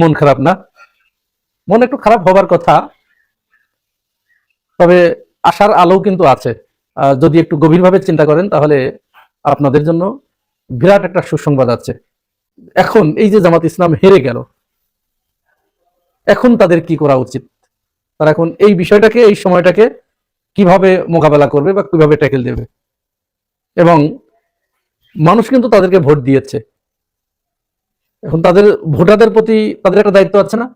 মন খারাপ না? মন একটু খারাপ হবার কথা, তবে আশার আলো কিন্তু আছে। যদি একটু গভীরভাবে চিন্তা করেন তাহলে আপনাদের জন্য বিরাট একটা সুসংবাদ আছে। এখন এই যে জামাত ইসলাম হেরে গেল, এখন তাদের কি করা উচিত? তারা এখন এই বিষয়টাকে, এই সময়টাকে কিভাবে মোকাবেলা করবে বা কিভাবে ট্যাকেল দেবে? এবং মানুষ কিন্তু তাদেরকে ভোট দিয়েছে। এখন তাদের ভোটারদের প্রতি তাদের একটা দায়িত্ব আছে না?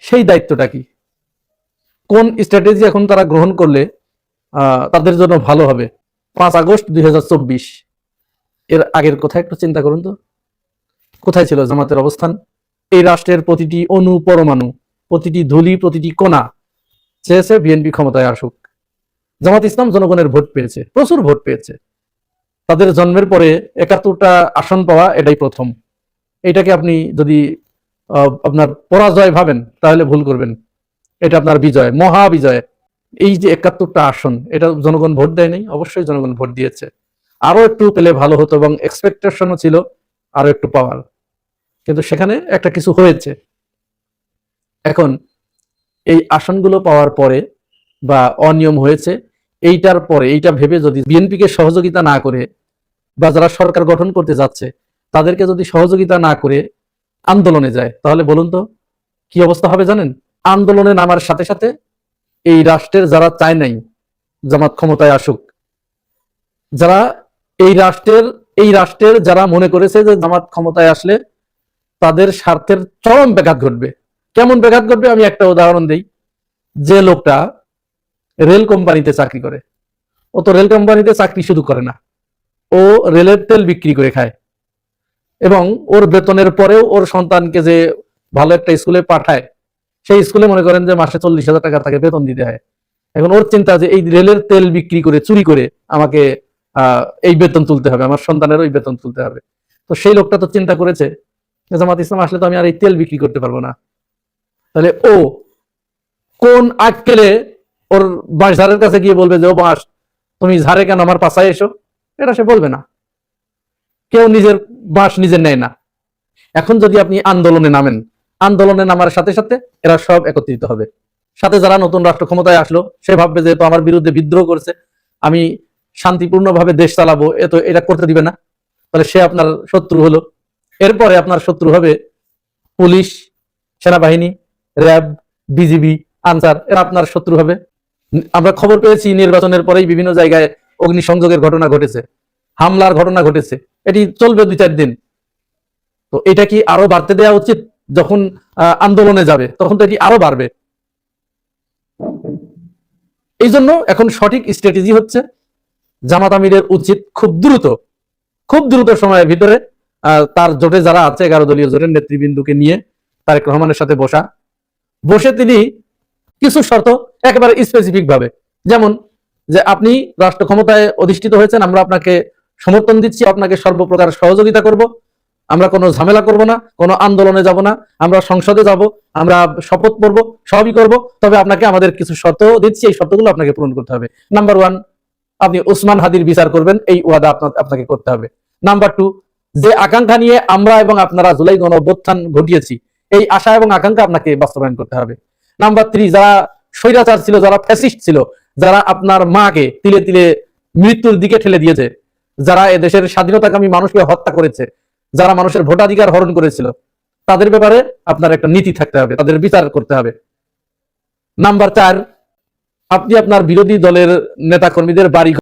সেই দায়িত্বটা কি? কোন স্ট্র্যাটেজি এখন তারা গ্রহণ করলে তাদের জন্য ভালো হবে? 5 আগস্ট 2024, এর আগের কথা একটু চিন্তা করুন তো। কোথায় ছিল জামাতের অবস্থান? এই রাষ্ট্রের প্রতিটি অণু পরমাণু, প্রতিটি ধূলি, প্রতিটি কোণা চেয়েছে বিএনপি ক্ষমতায় আসুক। জামাত ইসলাম জনগণের ভোট পেয়েছে, প্রচুর ভোট পেয়েছে। তাদের জন্মের পরে 71টা আসন পাওয়া এটাই প্রথম। এটাকে আপনি যদি আপনার পরাজয় ভাবেন তাহলে ভুল করবেন। এটা আপনার বিজয়, মহা বিজয়। এই যে 71টা আসন, এটা জনগণ ভোট দেয় নাই? অবশ্যই জনগণ ভোট দিয়েছে। আরো একটু পেলে ভালো হতো এবং এক্সপেকটেশনও ছিল আরো একটু পাওয়ার, কিন্তু সেখানে একটা কিছু হয়েছে। এখন এই আসনগুলো পাওয়ার পরে বা অনিয়ম হয়েছে, এইটার পরে এইটা ভেবে যদি বিএনপিকে সহযোগিতা না করে বা যারা সরকার গঠন করতে যাচ্ছে তাদেরকে যদি সহযোগিতা না করে আন্দোলনে যায়, তাহলে বলুন তো কি অবস্থা হবে জানেন? আন্দোলনে নামার সাথে সাথে এই রাষ্ট্রের যারা চায় নাই জামাত ক্ষমতায় আসুক, যারা এই রাষ্ট্রের যারা মনে করেছে যে জামাত ক্ষমতায় আসলে তাদের স্বার্থের চরম ব্যাঘাত ঘটবে। কেমন ব্যাঘাত ঘটবে আমি একটা উদাহরণ দেই। যে লোকটা রেল কোম্পানিতে চাকরি করে, ও তো রেল কোম্পানিতে চাকরি শুধু করে না, ও রেলের তেল বিক্রি করে খায় এবং ওর বেতনের পরেও ওর সন্তানকে যে ভালো একটা স্কুলে পাঠায়, সেই স্কুলে মনে করেন যে মাসে 40,000 টাকা তাকে বেতন দিতে হয়। এখন ওর চিন্তা যে এই রেলের তেল বিক্রি করে, চুরি করে আমাকে এই বেতন তুলতে হবে, আমার সন্তানের ওই বেতন তুলতে হবে। তো সেই লোকটা তো চিন্তা করেছে জামাত ইসলাম আসলে তো আমি আর এই তেল বিক্রি করতে পারবো না। তাহলে ও কোন আক্কেলে ওর বাঁশঝাড়ের কাছে গিয়ে বলবে যে ও বাঁশ, তুমি ঝাড়ে কেন, আমার পাশায় এসো? এটা সে বলবে না। কেউ নিজের বাঁশ নিজে নেয় না। এখন যদি আপনি আন্দোলনে নামেন, আন্দোলনে নামার সাথে সাথে এরা সব একত্রিত হবে। সাথে যারা নতুন রাষ্ট্র ক্ষমতায় আসলো সে ভাববে যে তো আমার বিরুদ্ধে বিদ্রোহ করছে, আমি শান্তিপূর্ণভাবে দেশ চালাবো, এটা করতে দিবে না, তাহলে সে আপনার শত্রু হলো। এরপরে আপনার শত্রু হবে পুলিশ, সেনাবাহিনী, র্যাব, বিজিবি, আনসার, এরা আপনার শত্রু হবে। আমরা খবর পেয়েছি নির্বাচনের পরেই বিভিন্ন জায়গায় অগ্নিসংযোগের ঘটনা ঘটেছে, হামলার ঘটনা ঘটেছে। এটি চলবে 2-4 দিন। তো এটা কি আরো বাড়তে দেওয়া উচিত? যখন আন্দোলনে যাবে তখন তো এটি আরো বাড়বে। এই জন্য এখন সঠিক স্ট্র্যাটেজি হচ্ছে জামাত আমিরের উচিত খুব দ্রুত সময়ের ভিতরে তার জোটে যারা আছে 11 দলীয় জোটের নেতৃবৃন্দকে নিয়ে তারেক রহমানের সাথে বসে তিনি কিছু শর্ত একেবারে স্পেসিফিক ভাবে, যেমন যে আপনি রাষ্ট্র ক্ষমতায় অধিষ্ঠিত হয়েছেন, আমরা আপনাকে সমর্থন দিচ্ছি, আপনাকে সর্বপ্রকার সহযোগিতা করব, আমরা কোনো ঝামেলা করব না, কোনো আন্দোলনে যাব না, আমরা সংসদে যাব, আমরা শপথ পড়ব, সবই করব, তবে আপনাকে আমাদের কিছু শর্ত দিচ্ছি, এই শর্তগুলো আপনাকে পূরণ করতে হবে। নাম্বার 1, আপনি ওসমান হাদির বিচার করবেন, এই ওয়াদা আপনাকে করতে হবে। নাম্বার 2, যে আকাঙ্ক্ষা নিয়ে আমরা এবং আপনারা জুলাই গণ অভ্যুত্থান ঘটিয়েছি, এই আশা এবং আকাঙ্ক্ষা আপনাকে বাস্তবায়ন করতে হবে। নাম্বার 3, যারা স্বৈরাচার ছিল, যারা ফ্যাসিস্ট ছিল, যারা আপনার মাকে তিলে তিলে মৃত্যুর দিকে ঠেলে দিয়েছে, যারা এদেশের স্বাধীনতাকামী মানুষকে হত্যা করেছে, যারা মানুষের ভোটাধিকার হরণ করেছিল, তাদের ব্যাপারে আপনার একটা নীতি থাকতে হবে, তাদের বিচার করতে হবে। নাম্বার 4, আপনি আপনার বিরোধী দলের নেতা কর্মীদের বাড়ি